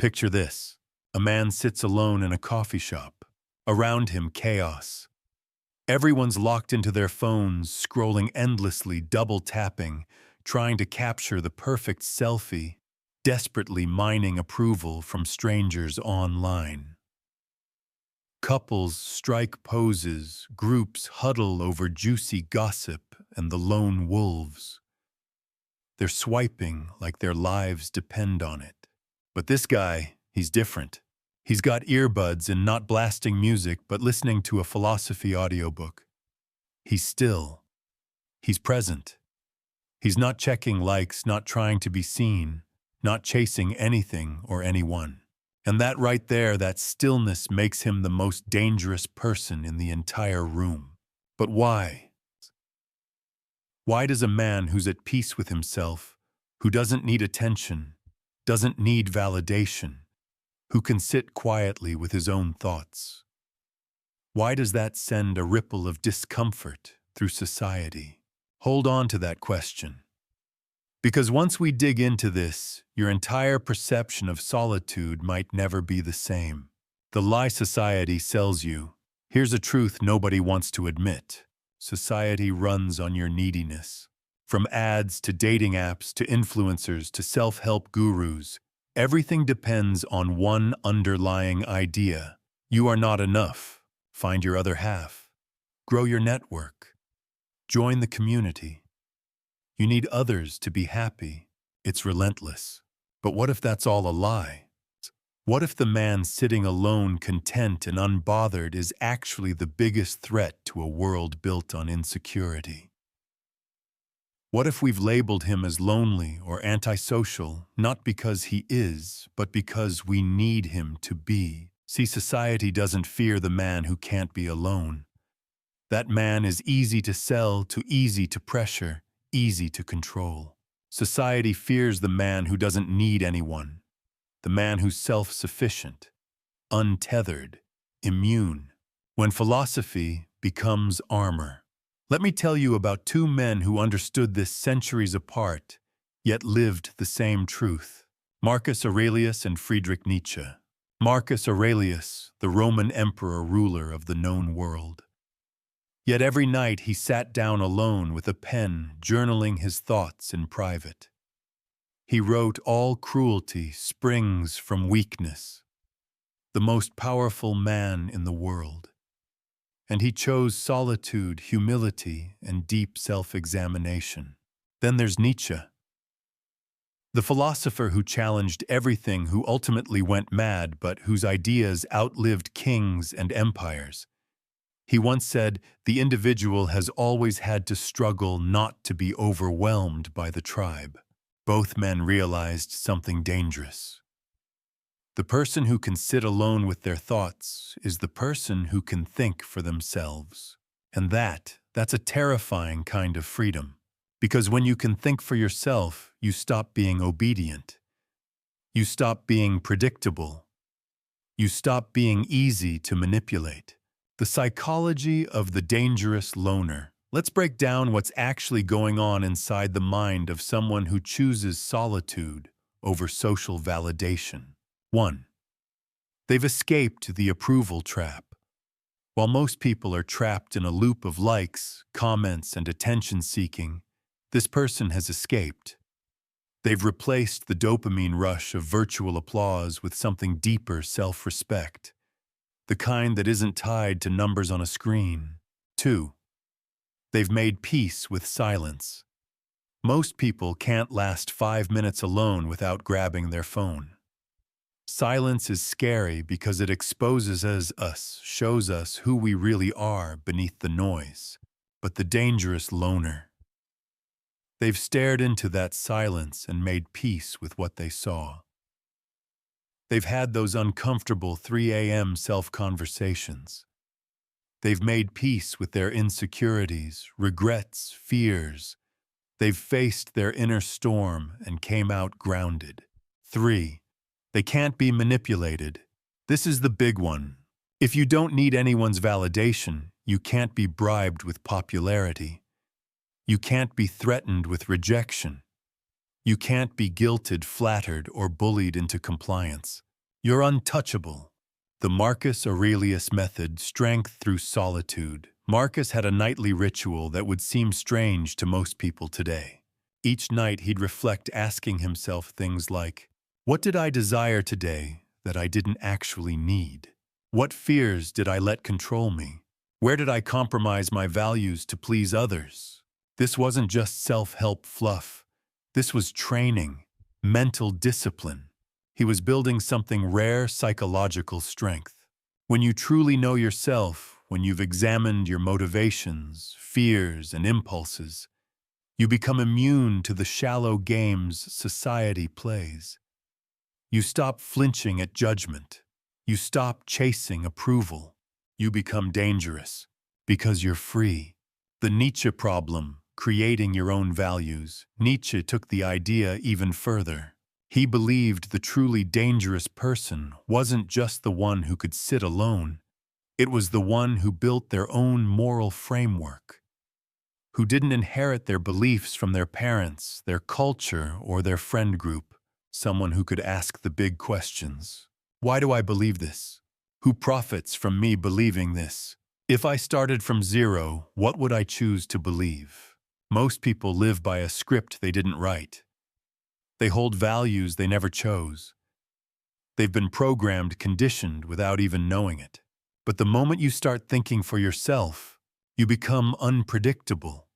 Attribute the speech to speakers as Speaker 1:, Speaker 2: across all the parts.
Speaker 1: Picture this. A man sits alone in a coffee shop. Around him, chaos. Everyone's locked into their phones, scrolling endlessly, double-tapping, trying to capture the perfect selfie, desperately mining approval from strangers online. Couples strike poses, groups huddle over juicy gossip and the lone wolves. They're swiping like their lives depend on it. But this guy, he's different. He's got earbuds and not blasting music, but listening to a philosophy audiobook. He's still. He's present. He's not checking likes, not trying to be seen, not chasing anything or anyone. And that right there, that stillness makes him the most dangerous person in the entire room. But why? Why does a man who's at peace with himself, who doesn't need attention, doesn't need validation, who can sit quietly with his own thoughts, why does that send a ripple of discomfort through society? Hold on to that question. Because once we dig into this, your entire perception of solitude might never be the same. The lie society sells you. Here's a truth nobody wants to admit. Society runs on your neediness. From ads to dating apps to influencers to self-help gurus, everything depends on one underlying idea. You are not enough. Find your other half. Grow your network. Join the community. You need others to be happy. It's relentless. But what if that's all a lie? What if the man sitting alone, content and unbothered is actually the biggest threat to a world built on insecurity? What if we've labeled him as lonely or antisocial, not because he is, but because we need him to be? See, society doesn't fear the man who can't be alone. That man is easy to sell, too easy to pressure, easy to control. Society fears the man who doesn't need anyone, the man who's self-sufficient, untethered, immune. When philosophy becomes armor. Let me tell you about two men who understood this centuries apart, yet lived the same truth. Marcus Aurelius and Friedrich Nietzsche. Marcus Aurelius, the Roman emperor ruler of the known world. Yet every night he sat down alone with a pen, journaling his thoughts in private. He wrote, "All cruelty springs from weakness," the most powerful man in the world. And he chose solitude, humility, and deep self-examination. Then there's Nietzsche, the philosopher who challenged everything, who ultimately went mad, but whose ideas outlived kings and empires. He once said, "The individual has always had to struggle not to be overwhelmed by the tribe." Both men realized something dangerous. The person who can sit alone with their thoughts is the person who can think for themselves. And that's a terrifying kind of freedom. Because when you can think for yourself, you stop being obedient. You stop being predictable. You stop being easy to manipulate. The psychology of the dangerous loner. Let's break down what's actually going on inside the mind of someone who chooses solitude over social validation. 1. They've escaped the approval trap. While most people are trapped in a loop of likes, comments, and attention-seeking, this person has escaped. They've replaced the dopamine rush of virtual applause with something deeper: self-respect, the kind that isn't tied to numbers on a screen. 2. They've made peace with silence. Most people can't last 5 minutes alone without grabbing their phone. Silence is scary because it exposes us, shows us who we really are beneath the noise. But the dangerous loner, they've stared into that silence and made peace with what they saw. They've had those uncomfortable 3 a.m. self-conversations. They've made peace with their insecurities, regrets, fears. They've faced their inner storm and came out grounded. 3. They can't be manipulated. This is the big one. If you don't need anyone's validation, you can't be bribed with popularity. You can't be threatened with rejection. You can't be guilted, flattered, or bullied into compliance. You're untouchable. The Marcus Aurelius method, strength through solitude. Marcus had a nightly ritual that would seem strange to most people today. Each night he'd reflect, asking himself things like, what did I desire today that I didn't actually need? What fears did I let control me? Where did I compromise my values to please others? This wasn't just self-help fluff. This was training, mental discipline. He was building something rare: psychological strength. When you truly know yourself, when you've examined your motivations, fears, and impulses, you become immune to the shallow games society plays. You stop flinching at judgment. You stop chasing approval. You become dangerous because you're free. The Nietzsche problem, creating your own values. Nietzsche took the idea even further. He believed the truly dangerous person wasn't just the one who could sit alone. It was the one who built their own moral framework, who didn't inherit their beliefs from their parents, their culture, or their friend group. Someone who could ask the big questions. Why do I believe this? Who profits from me believing this? If I started from zero, what would I choose to believe? Most people live by a script they didn't write. They hold values they never chose. They've been programmed, conditioned without even knowing it. But the moment you start thinking for yourself, you become unpredictable.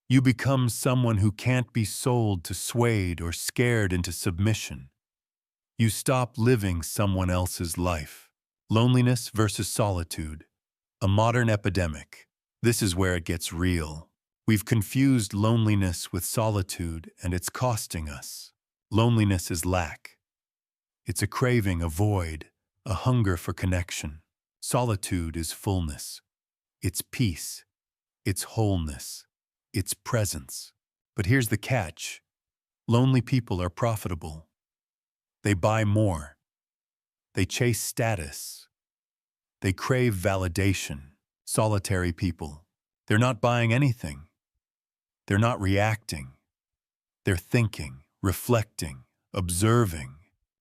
Speaker 1: You become someone who can't be sold to, swayed, or scared into submission. You stop living someone else's life. Loneliness versus solitude. A modern epidemic. This is where it gets real. We've confused loneliness with solitude, and it's costing us. Loneliness is lack. It's a craving, a void, a hunger for connection. Solitude is fullness. It's peace. It's wholeness. It's presence. But here's the catch. Lonely people are profitable. They buy more. They chase status. They crave validation. Solitary people, they're not buying anything. They're not reacting. They're thinking, reflecting, observing,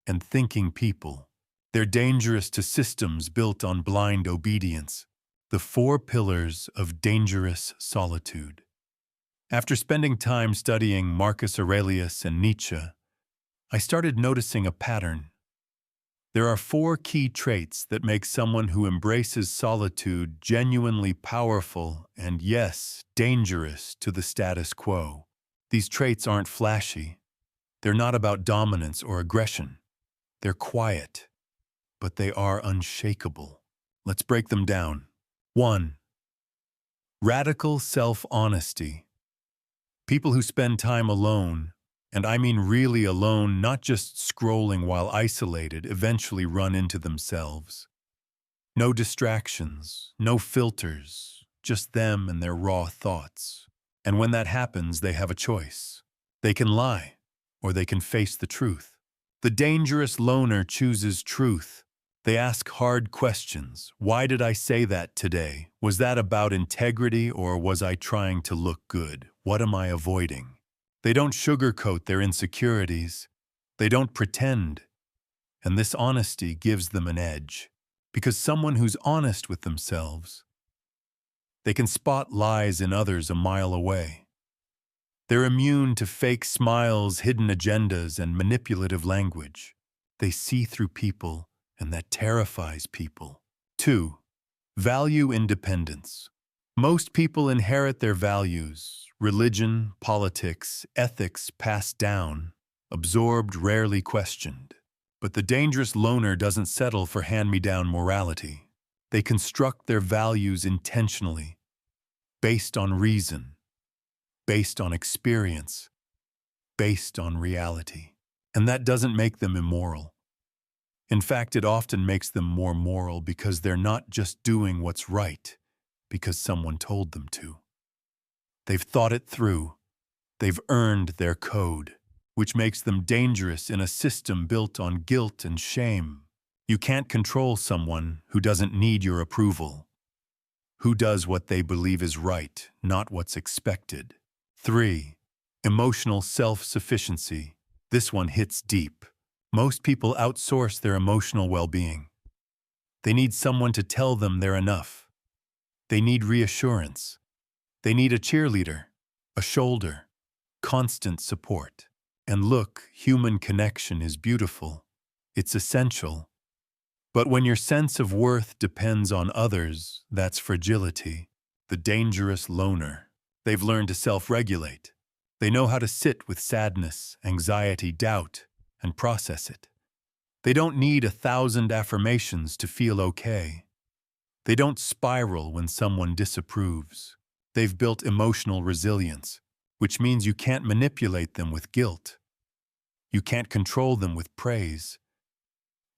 Speaker 1: and thinking people. They're dangerous to systems built on blind obedience. The 4 pillars of dangerous solitude. After spending time studying Marcus Aurelius and Nietzsche, I started noticing a pattern. There are 4 key traits that make someone who embraces solitude genuinely powerful and, yes, dangerous to the status quo. These traits aren't flashy. They're not about dominance or aggression. They're quiet, but they are unshakable. Let's break them down. 1. Radical self-honesty. People who spend time alone, and I mean really alone, not just scrolling while isolated, eventually run into themselves. No distractions, no filters, just them and their raw thoughts. And when that happens, they have a choice. They can lie, or they can face the truth. The dangerous loner chooses truth. They ask hard questions. Why did I say that today? Was that about integrity, or was I trying to look good? What am I avoiding? They don't sugarcoat their insecurities. They don't pretend. And this honesty gives them an edge. Because someone who's honest with themselves, they can spot lies in others a mile away. They're immune to fake smiles, hidden agendas, and manipulative language. They see through people, and that terrifies people. 2. Value independence. Most people inherit their values, religion, politics, ethics passed down, absorbed, rarely questioned. But the dangerous loner doesn't settle for hand-me-down morality. They construct their values intentionally, based on reason, based on experience, based on reality. And that doesn't make them immoral. In fact, it often makes them more moral because they're not just doing what's right because someone told them to. They've thought it through. They've earned their code, which makes them dangerous in a system built on guilt and shame. You can't control someone who doesn't need your approval, who does what they believe is right, not what's expected. 3. Emotional self-sufficiency. This one hits deep. Most people outsource their emotional well-being. They need someone to tell them they're enough. They need reassurance. They need a cheerleader, a shoulder, constant support. And look, human connection is beautiful. It's essential. But when your sense of worth depends on others, that's fragility. The dangerous loner. They've learned to self-regulate. They know how to sit with sadness, anxiety, doubt, and process it. They don't need 1,000 affirmations to feel okay. They don't spiral when someone disapproves. They've built emotional resilience, which means you can't manipulate them with guilt. You can't control them with praise.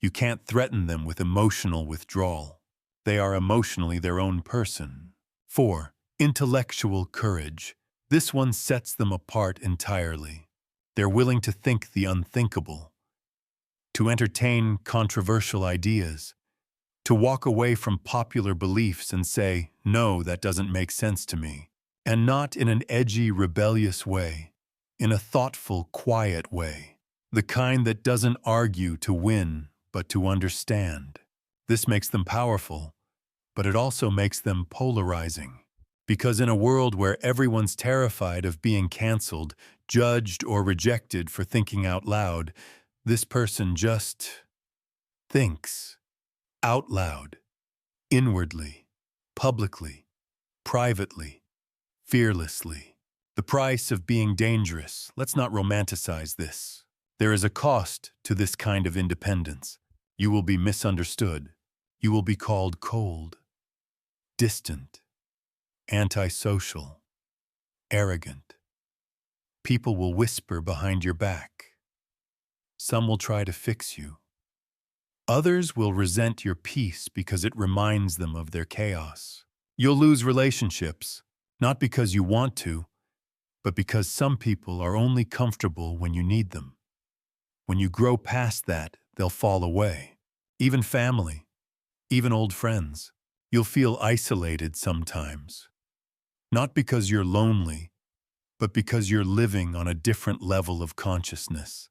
Speaker 1: You can't threaten them with emotional withdrawal. They are emotionally their own person. 4. Intellectual courage. This one sets them apart entirely. They're willing to think the unthinkable, to entertain controversial ideas, to walk away from popular beliefs and say, no, that doesn't make sense to me. And not in an edgy, rebellious way, in a thoughtful, quiet way. The kind that doesn't argue to win, but to understand. This makes them powerful, but it also makes them polarizing. Because in a world where everyone's terrified of being canceled, judged, or rejected for thinking out loud, this person just thinks out loud, inwardly, publicly, privately, fearlessly. The price of being dangerous. Let's not romanticize this. There is a cost to this kind of independence. You will be misunderstood. You will be called cold, distant, antisocial, arrogant. People will whisper behind your back. Some will try to fix you. Others will resent your peace because it reminds them of their chaos. You'll lose relationships, not because you want to, but because some people are only comfortable when you need them. When you grow past that, they'll fall away. Even family, even old friends. You'll feel isolated sometimes. Not because you're lonely, but because you're living on a different level of consciousness.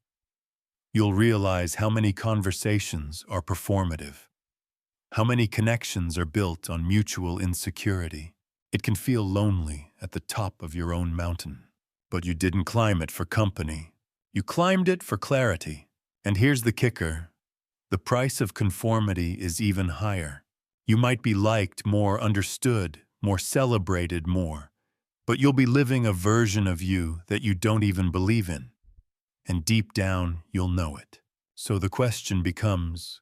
Speaker 1: You'll realize how many conversations are performative, how many connections are built on mutual insecurity. It can feel lonely at the top of your own mountain, but you didn't climb it for company. You climbed it for clarity. And here's the kicker. The price of conformity is even higher. You might be liked more, understood, more celebrated more, but you'll be living a version of you that you don't even believe in. And deep down, you'll know it. So the question becomes,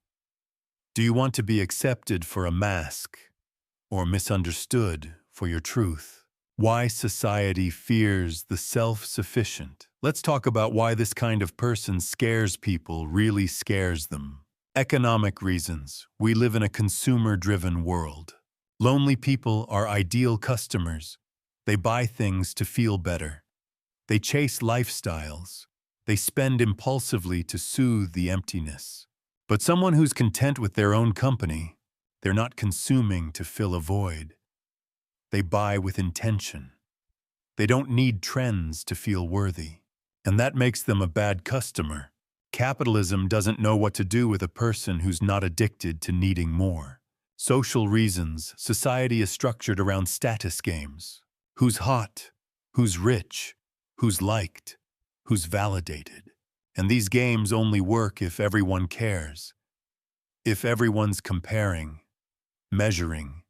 Speaker 1: do you want to be accepted for a mask or misunderstood for your truth? Why society fears the self-sufficient. Let's talk about why this kind of person scares people, really scares them. Economic reasons. We live in a consumer-driven world. Lonely people are ideal customers. They buy things to feel better. They chase lifestyles. They spend impulsively to soothe the emptiness. But someone who's content with their own company, they're not consuming to fill a void. They buy with intention. They don't need trends to feel worthy. And that makes them a bad customer. Capitalism doesn't know what to do with a person who's not addicted to needing more. Social reasons. Society is structured around status games. Who's hot? Who's rich? Who's liked? Who's validated? And these games only work if everyone cares. If everyone's comparing, measuring,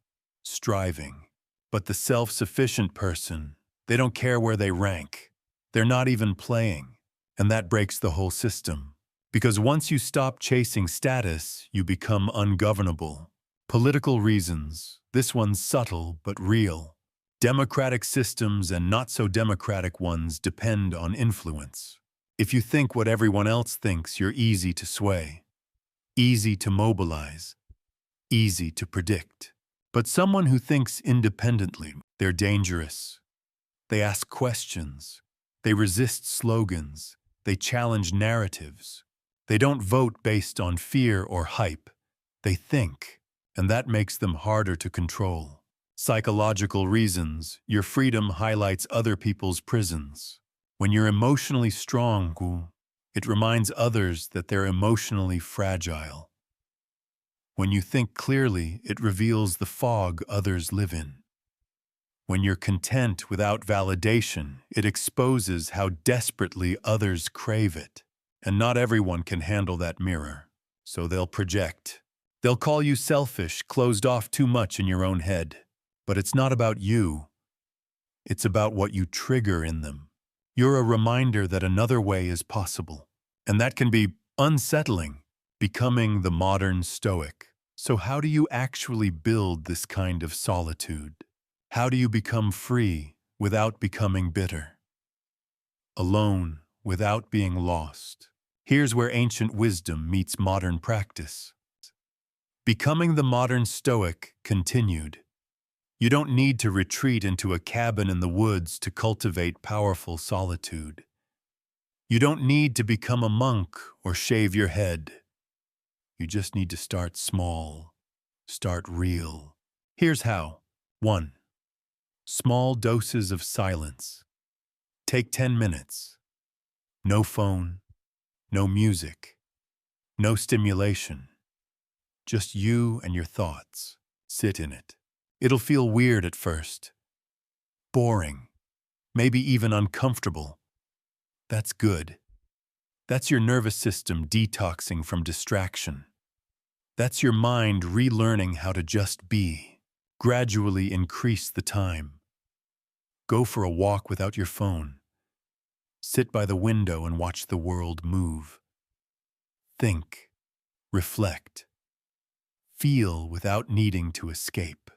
Speaker 1: striving. But the self-sufficient person, they don't care where they rank. They're not even playing. And that breaks the whole system. Because once you stop chasing status, you become ungovernable. Political reasons. This one's subtle but real. Democratic systems and not-so-democratic ones depend on influence. If you think what everyone else thinks, you're easy to sway, easy to mobilize, easy to predict. But someone who thinks independently, they're dangerous. They ask questions. They resist slogans. They challenge narratives. They don't vote based on fear or hype. They think, and that makes them harder to control. Psychological reasons. Your freedom highlights other people's prisons. When you're emotionally strong, It reminds others that they're emotionally fragile. When you think clearly, it reveals the fog others live in. When you're content without validation, it exposes how desperately others crave it. And not everyone can handle that mirror, so they'll project. They'll call you selfish, closed off too much in your own head. But it's not about you. It's about what you trigger in them. You're a reminder that another way is possible. And that can be unsettling, becoming the modern Stoic. So how do you actually build this kind of solitude? How do you become free without becoming bitter? Alone without being lost. Here's where ancient wisdom meets modern practice. Becoming the modern Stoic continued. You don't need to retreat into a cabin in the woods to cultivate powerful solitude. You don't need to become a monk or shave your head. You just need to start small, start real. Here's how. 1. Small doses of silence. Take 10 minutes. No phone, no music, no stimulation. Just you and your thoughts. Sit in it. It'll feel weird at first. Boring. Maybe even uncomfortable. That's good. That's your nervous system detoxing from distraction. That's your mind relearning how to just be. Gradually increase the time. Go for a walk without your phone. Sit by the window and watch the world move. Think. Reflect. Feel without needing to escape.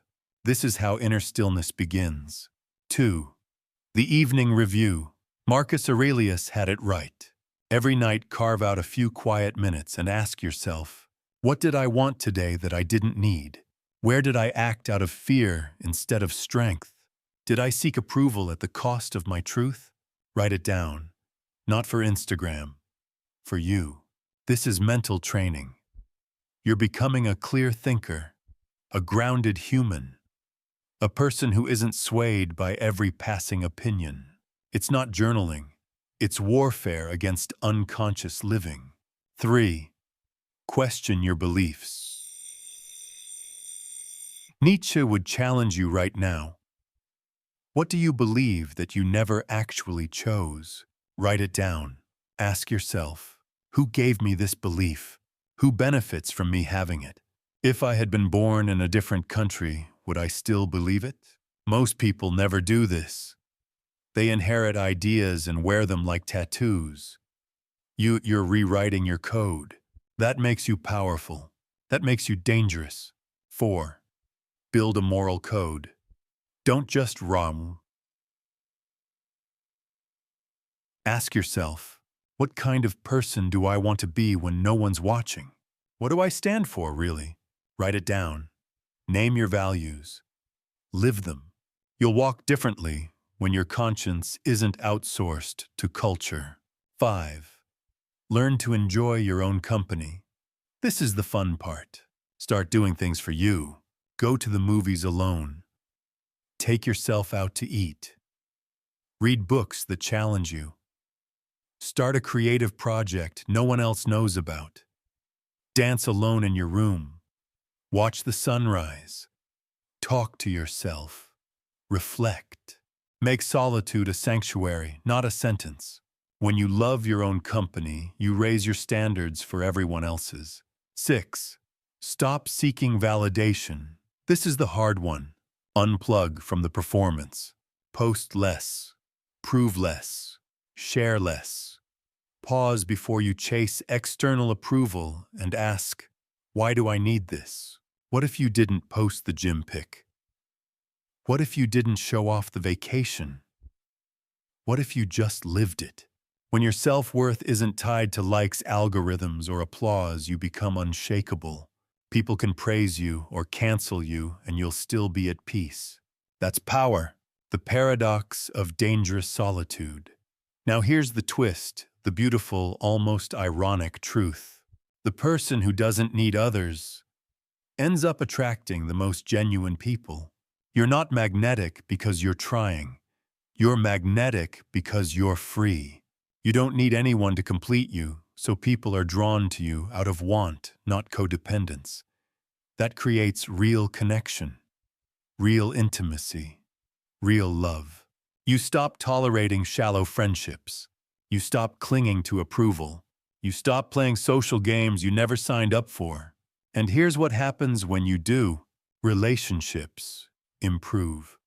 Speaker 1: This is how inner stillness begins. 2. The evening review. Marcus Aurelius had it right. Every night carve out a few quiet minutes and ask yourself, what did I want today that I didn't need? Where did I act out of fear instead of strength? Did I seek approval at the cost of my truth? Write it down. Not for Instagram. For you. This is mental training. You're becoming a clear thinker, a grounded human, a person who isn't swayed by every passing opinion. It's not journaling. It's warfare against unconscious living. 3. Question your beliefs. Nietzsche would challenge you right now. What do you believe that you never actually chose? Write it down. Ask yourself, who gave me this belief? Who benefits from me having it? If I had been born in a different country, would I still believe it? Most people never do this. They inherit ideas and wear them like tattoos. You're rewriting your code. That makes you powerful. That makes you dangerous. 4. Build a moral code. Don't just run. Ask yourself, what kind of person do I want to be when no one's watching? What do I stand for, really? Write it down. Name your values. Live them. You'll walk differently when your conscience isn't outsourced to culture. 5. Learn to enjoy your own company. This is the fun part. Start doing things for you. Go to the movies alone. Take yourself out to eat. Read books that challenge you. Start a creative project no one else knows about. Dance alone in your room. Watch the sunrise. Talk to yourself. Reflect. Make solitude a sanctuary, not a sentence. When you love your own company, you raise your standards for everyone else's. 6. Stop seeking validation. This is the hard one. Unplug from the performance. Post less. Prove less. Share less. Pause before you chase external approval and ask, why do I need this? What if you didn't post the gym pic? What if you didn't show off the vacation? What if you just lived it? When your self-worth isn't tied to likes, algorithms, or applause, you become unshakable. People can praise you or cancel you, and you'll still be at peace. That's power, the paradox of dangerous solitude. Now here's the twist, the beautiful, almost ironic truth. The person who doesn't need others ends up attracting the most genuine people. You're not magnetic because you're trying. You're magnetic because you're free. You don't need anyone to complete you, so people are drawn to you out of want, not codependence. That creates real connection, real intimacy, real love. You stop tolerating shallow friendships. You stop clinging to approval. You stop playing social games you never signed up for. And here's what happens when you do. Relationships improve.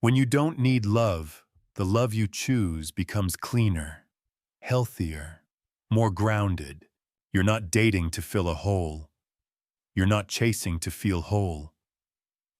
Speaker 1: When you don't need love, the love you choose becomes cleaner, healthier, more grounded. You're not dating to fill a hole. You're not chasing to feel whole.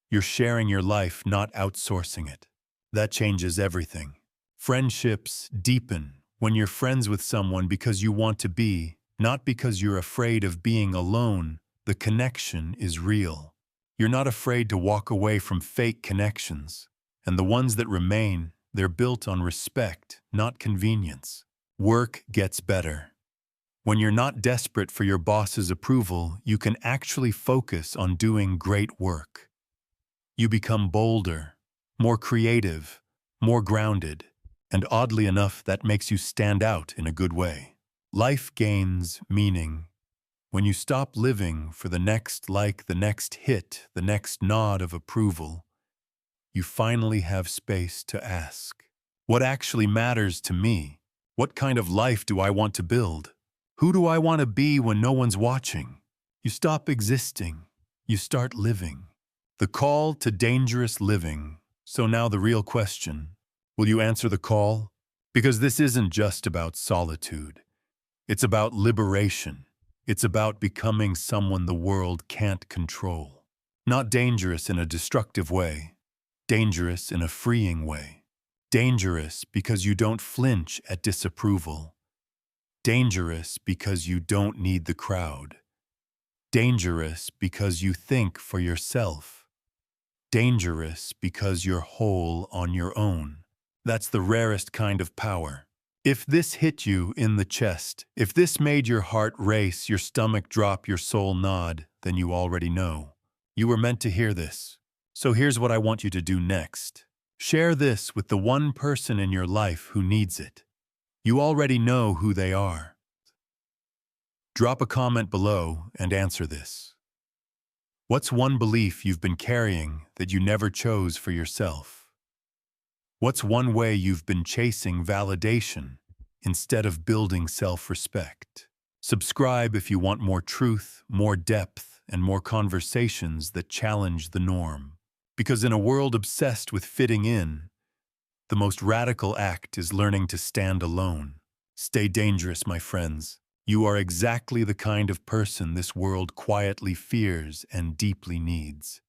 Speaker 1: You're sharing your life, not outsourcing it. That changes everything. Friendships deepen when you're friends with someone because you want to be, not because you're afraid of being alone. The connection is real. You're not afraid to walk away from fake connections. And the ones that remain, they're built on respect, not convenience. Work gets better. When you're not desperate for your boss's approval, you can actually focus on doing great work. You become bolder, more creative, more grounded, and oddly enough, that makes you stand out in a good way. Life gains meaning when you stop living for the next like, the next hit, the next nod of approval. You finally have space to ask, what actually matters to me? What kind of life do I want to build? Who do I want to be when no one's watching? You stop existing. You start living. The call to dangerous living. So now the real question, will you answer the call? Because this isn't just about solitude. It's about liberation. It's about becoming someone the world can't control. Not dangerous in a destructive way. Dangerous in a freeing way. Dangerous because you don't flinch at disapproval. Dangerous because you don't need the crowd. Dangerous because you think for yourself. Dangerous because you're whole on your own. That's the rarest kind of power. If this hit you in the chest, if this made your heart race, your stomach drop, your soul nod, then you already know. You were meant to hear this. So here's what I want you to do next. Share this with the one person in your life who needs it. You already know who they are. Drop a comment below and answer this. What's one belief you've been carrying that you never chose for yourself? What's one way you've been chasing validation instead of building self-respect? Subscribe if you want more truth, more depth, and more conversations that challenge the norm. Because in a world obsessed with fitting in, the most radical act is learning to stand alone. Stay dangerous, my friends. You are exactly the kind of person this world quietly fears and deeply needs.